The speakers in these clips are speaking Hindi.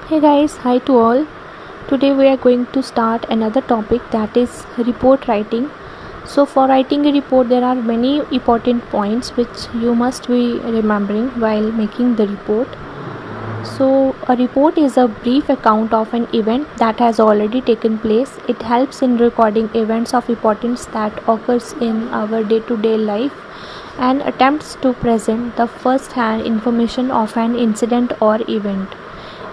Hey guys, hi to all. Today we are going to start another topic, that is report writing. So for writing a report there are many important points which you must be remembering while making the report. So a report is a brief account of an event that has already taken place. It helps in recording events of importance that occurs in our day-to-day life and attempts to present the first-hand information of an incident or event.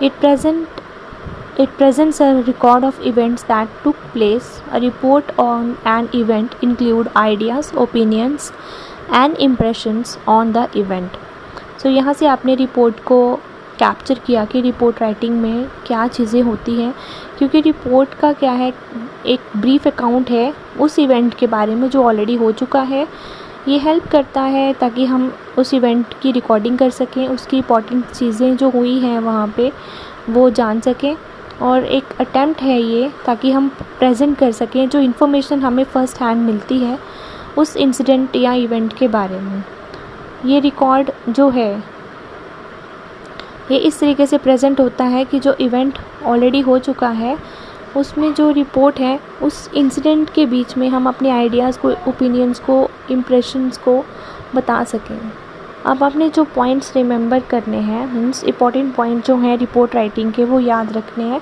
It presents a record of events that took place. A report on an event include ideas, opinions and impressions on the event. So यहाँ से आपने रिपोर्ट को कैप्चर किया कि रिपोर्ट राइटिंग में क्या चीज़ें होती हैं, क्योंकि रिपोर्ट का क्या है, एक ब्रीफ अकाउंट है उस इवेंट के बारे में जो ऑलरेडी हो चुका है. ये हेल्प करता है ताकि हम उस इवेंट की रिकॉर्डिंग कर सकें, उसकी इम्पॉर्टेंट चीज़ें जो हुई हैं वहाँ पे वो जान सकें, और एक अटेम्प्ट है ये ताकि हम प्रेजेंट कर सकें जो इन्फॉर्मेशन हमें फ़र्स्ट हैंड मिलती है उस इंसिडेंट या इवेंट के बारे में. ये रिकॉर्ड जो है ये इस तरीके से प्रेजेंट होता है कि जो इवेंट ऑलरेडी हो चुका है उसमें जो रिपोर्ट है उस इंसिडेंट के बीच में हम अपने आइडियाज़ को, ओपिनियंस को, इम्प्रेशंस को बता सकें. अब आपने जो पॉइंट्स रिमेंबर करने हैं, मीन्स इंपॉर्टेंट पॉइंट जो हैं रिपोर्ट राइटिंग के, वो याद रखने हैं.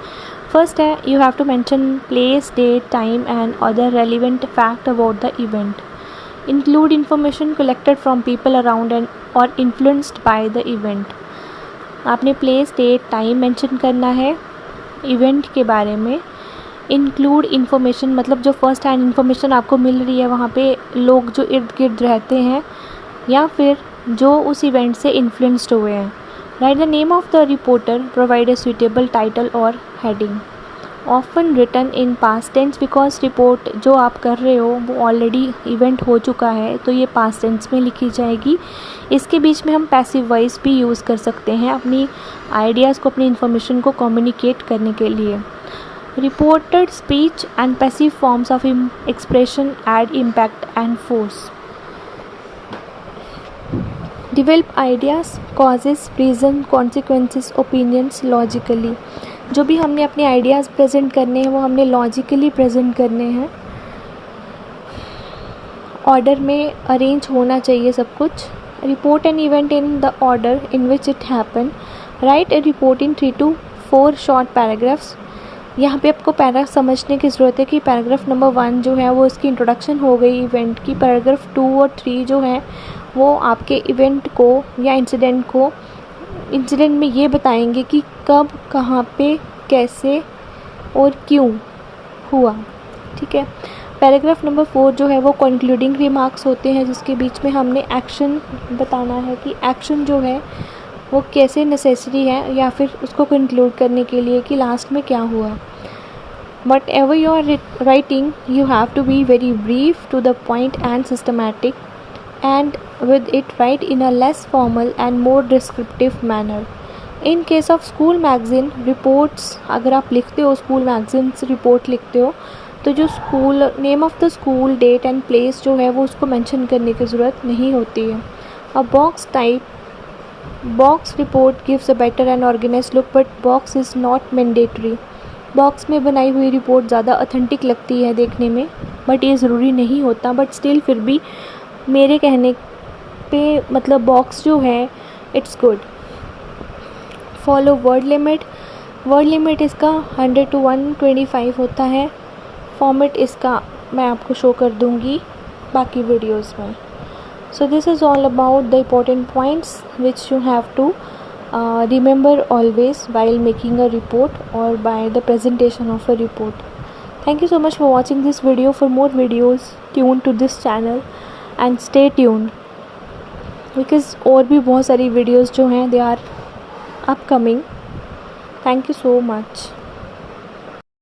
फर्स्ट है, you have to mention place, date, time and other relevant fact about the event. Include information collected from people around and और इन्फ्लुएंस्ड बाय द इवेंट. आपने प्लेस, डेट, टाइम मेंशन करना है इवेंट के बारे में. इंक्लूड इन्फॉर्मेशन मतलब जो फर्स्ट हैंड इन्फॉर्मेशन आपको मिल रही है वहाँ पे लोग जो इर्द गिर्द रहते हैं या फिर जो उस इवेंट से इन्फ्लुएंस्ड हुए हैं. Write the name of the reporter, provide a suitable title और heading. Often written in past tense because report जो आप कर रहे हो वो ऑलरेडी इवेंट हो चुका है तो ये पास्ट टेंस में लिखी जाएगी. इसके बीच में हम पैसिव वॉइस भी यूज़ कर सकते हैं अपनी आइडियाज़ को, अपनी इन्फॉर्मेशन को कम्युनिकेट करने के लिए. Reported speech and passive forms of expression add impact and force. Develop ideas, causes, reason, consequences, opinions logically. जो भी हमने अपने आइडियाज़ प्रेजेंट करने हैं वो हमने लॉजिकली प्रेजेंट करने हैं. ऑर्डर में अरेंज होना चाहिए सब कुछ. Report an event in the order in which it happen. Right A report in 3 to 4 short paragraphs. यहाँ पे आपको पैराग्राफ समझने की ज़रूरत है कि पैराग्राफ नंबर 1 जो है वो इसकी इंट्रोडक्शन हो गई इवेंट की. पैराग्राफ 2 और 3 जो है वो आपके इवेंट को या इंसिडेंट में ये बताएंगे कि कब, कहाँ पे, कैसे और क्यों हुआ. ठीक है. पैराग्राफ नंबर 4 जो है वो कंक्लूडिंग रिमार्क्स होते हैं जिसके बीच में हमने एक्शन बताना है कि एक्शन जो है वो कैसे नेसेसरी है या फिर उसको कंक्लूड करने के लिए कि लास्ट में क्या हुआ. But ever you are writing you have to be very brief, to the point and systematic, and with it write in a less formal and more descriptive manner. In case of school magazine reports, अगर आप लिखते हो स्कूल मैगज़ीन रिपोर्ट लिखते हो तो जो school name of the school, date and place जो है वो उसको मेंशन करने की ज़रूरत नहीं होती है. A box report gives a better and organised look but box is not mandatory. Box में बनाई हुई रिपोर्ट ज़्यादा ऑथेंटिक लगती है देखने में, बट ये ज़रूरी नहीं होता. बट स्टिल फिर भी मेरे कहने पे मतलब बॉक्स जो है it's good. Follow word limit. Word limit इसका 100 to 125 होता है. फॉर्मेट इसका मैं आपको शो कर दूँगी बाकी वीडियोज़ में. So this is all about the important points which you have to remember always while making a report or by the presentation of a report. Thank you so much for watching this video. For more videos, tune to this channel and stay tuned because और भी बहुत सारी videos जो हैं they are upcoming. Thank you so much.